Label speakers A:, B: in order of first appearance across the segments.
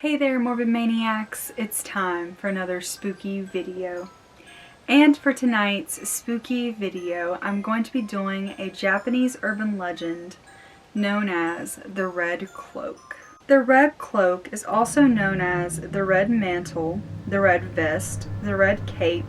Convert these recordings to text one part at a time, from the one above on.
A: Hey there, Morbid Maniacs! It's time for another spooky video. And for tonight's spooky video, I'm going to be doing a Japanese urban legend known as the Red Cloak. The Red Cloak is also known as the Red Mantle, the Red Vest, the Red Cape,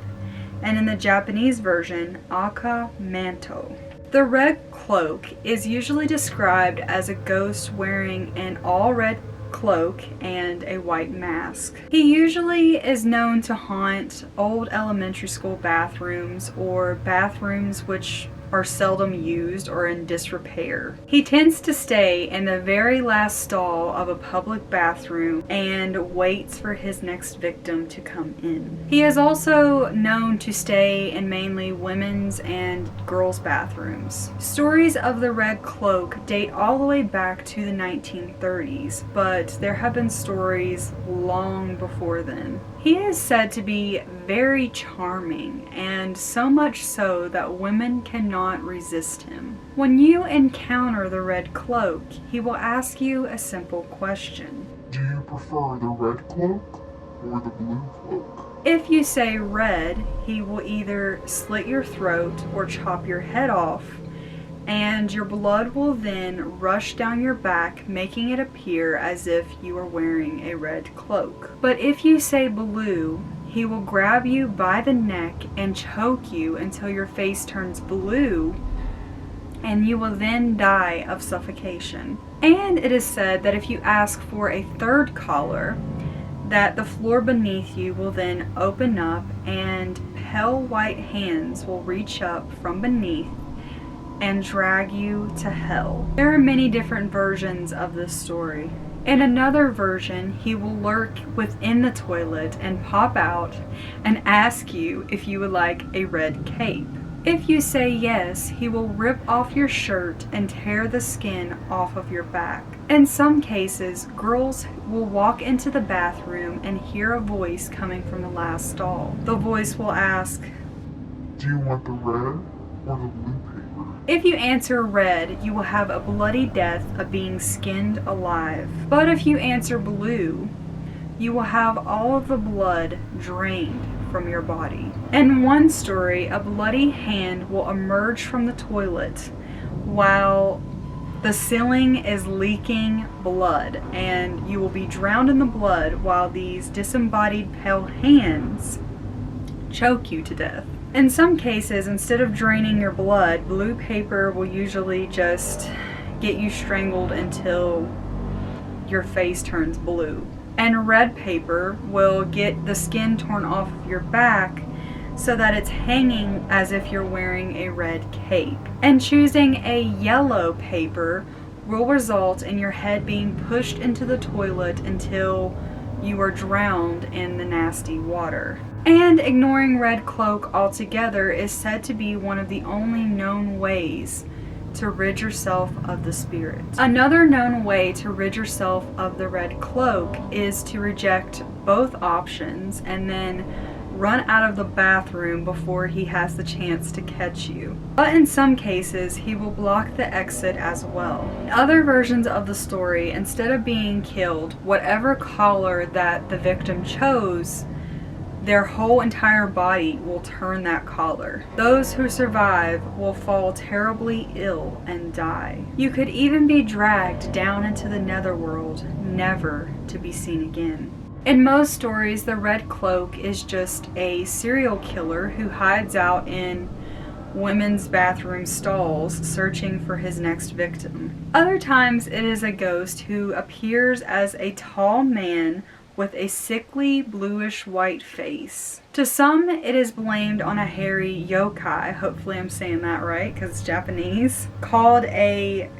A: and in the Japanese version, Aka Manto. The Red Cloak is usually described as a ghost wearing an all-red cloak and a white mask. He usually is known to haunt old elementary school bathrooms or bathrooms which are seldom used or in disrepair. He tends to stay in the very last stall of a public bathroom and waits for his next victim to come in. He is also known to stay in mainly women's and girls' bathrooms. Stories of the Red Cloak date all the way back to the 1930s, but there have been stories long before then. He is said to be very charming, and so much so that women cannot resist him. When you encounter the Red Cloak, he will ask you a simple question.
B: Do you prefer the red cloak or the blue cloak?
A: If you say red, he will either slit your throat or chop your head off, and your blood will then rush down your back, making it appear as if you are wearing a red cloak. But if you say blue, he will grab you by the neck and choke you until your face turns blue, and you will then die of suffocation. And it is said that if you ask for a third collar, that the floor beneath you will then open up and pale white hands will reach up from beneath and drag you to hell. There are many different versions of this story. In another version, he will lurk within the toilet and pop out and ask you if you would like a red cape. If you say yes, he will rip off your shirt and tear the skin off of your back. In some cases, girls will walk into the bathroom and hear a voice coming from the last stall. The voice will ask,
B: Do you want the red or the blue paper?
A: If you answer red, you will have a bloody death of being skinned alive. But if you answer blue, you will have all of the blood drained from your body. In one story, a bloody hand will emerge from the toilet while the ceiling is leaking blood, and you will be drowned in the blood while these disembodied pale hands choke you to death. In some cases, instead of draining your blood, blue paper will usually just get you strangled until your face turns blue. And red paper will get the skin torn off of your back so that it's hanging as if you're wearing a red cape. And choosing a yellow paper will result in your head being pushed into the toilet until you are drowned in the nasty water. And ignoring Red Cloak altogether is said to be one of the only known ways to rid yourself of the spirit. Another known way to rid yourself of the Red Cloak is to reject both options and then run out of the bathroom before he has the chance to catch you. But in some cases, he will block the exit as well. In other versions of the story, instead of being killed, whatever collar that the victim chose, their whole entire body will turn that collar. Those who survive will fall terribly ill and die. You could even be dragged down into the netherworld, never to be seen again. In most stories, the Red Cloak is just a serial killer who hides out in women's bathroom stalls searching for his next victim. Other times, it is a ghost who appears as a tall man with a sickly bluish white face. To some, it is blamed on a hairy yokai, hopefully I'm saying that right because it's Japanese, called a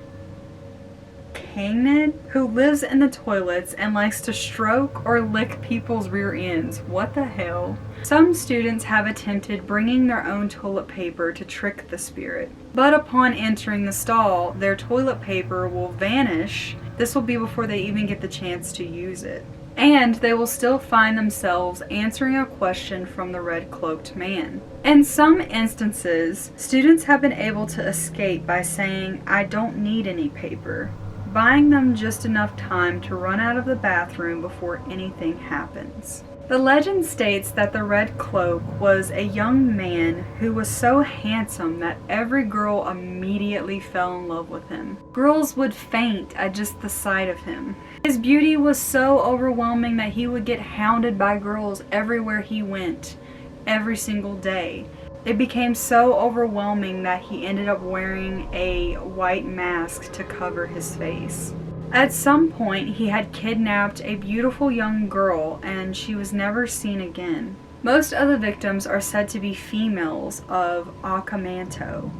A: canid, who lives in the toilets and likes to stroke or lick people's rear ends. What the hell? Some students have attempted bringing their own toilet paper to trick the spirit, but upon entering the stall, their toilet paper will vanish. This will be before they even get the chance to use it. And they will still find themselves answering a question from the red-cloaked man. In some instances, students have been able to escape by saying, "I don't need any paper," buying them just enough time to run out of the bathroom before anything happens. The legend states that the Red Cloak was a young man who was so handsome that every girl immediately fell in love with him. Girls would faint at just the sight of him. His beauty was so overwhelming that he would get hounded by girls everywhere he went, every single day. It became so overwhelming that he ended up wearing a white mask to cover his face. At some point, he had kidnapped a beautiful young girl and she was never seen again. Most of the victims are said to be females of Akamanto,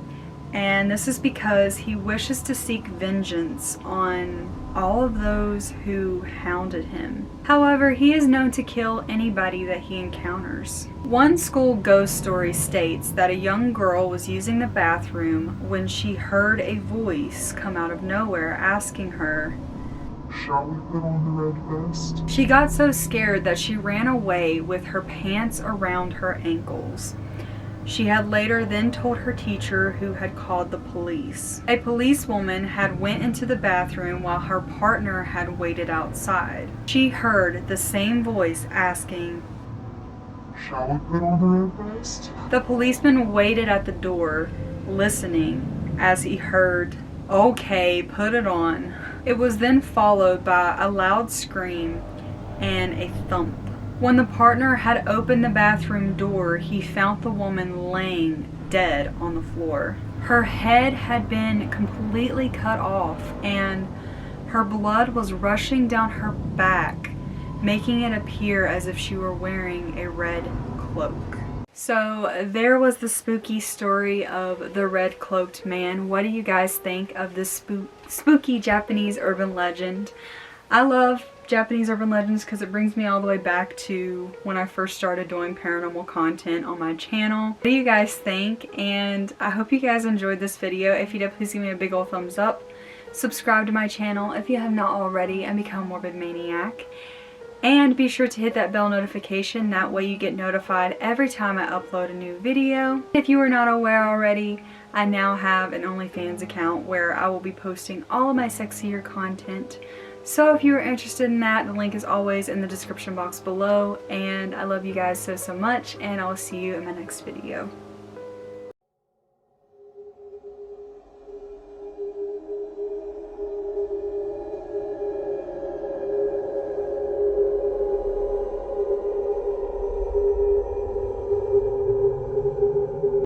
A: and this is because he wishes to seek vengeance on all of those who hounded him. However, he is known to kill anybody that he encounters. One school ghost story states that a young girl was using the bathroom when she heard a voice come out of nowhere asking her,
B: "Shall we put on the red vest?"
A: She got so scared that she ran away with her pants around her ankles. She had later then told her teacher, who had called the police. A policewoman had went into the bathroom while her partner had waited outside. She heard the same voice asking,
B: "Shall we put on the red vest?"
A: The policeman waited at the door, listening, as he heard, "Okay, put it on." It was then followed by a loud scream and a thump. When the partner had opened the bathroom door, he found the woman laying dead on the floor. Her head had been completely cut off and her blood was rushing down her back, making it appear as if she were wearing a red cloak. So there was the spooky story of the red cloaked man. What do you guys think of this spooky Japanese urban legend? I love Japanese urban legends because it brings me all the way back to when I first started doing paranormal content on my channel. What do you guys think? And I hope you guys enjoyed this video. If you did, please give me a big old thumbs up. Subscribe to my channel if you have not already and become a morbid maniac. And be sure to hit that bell notification, that way you get notified every time I upload a new video. If you are not aware already, I now have an OnlyFans account where I will be posting all of my sexier content. So if you are interested in that, the link is always in the description box below. And I love you guys so much, and I will see you in my next video.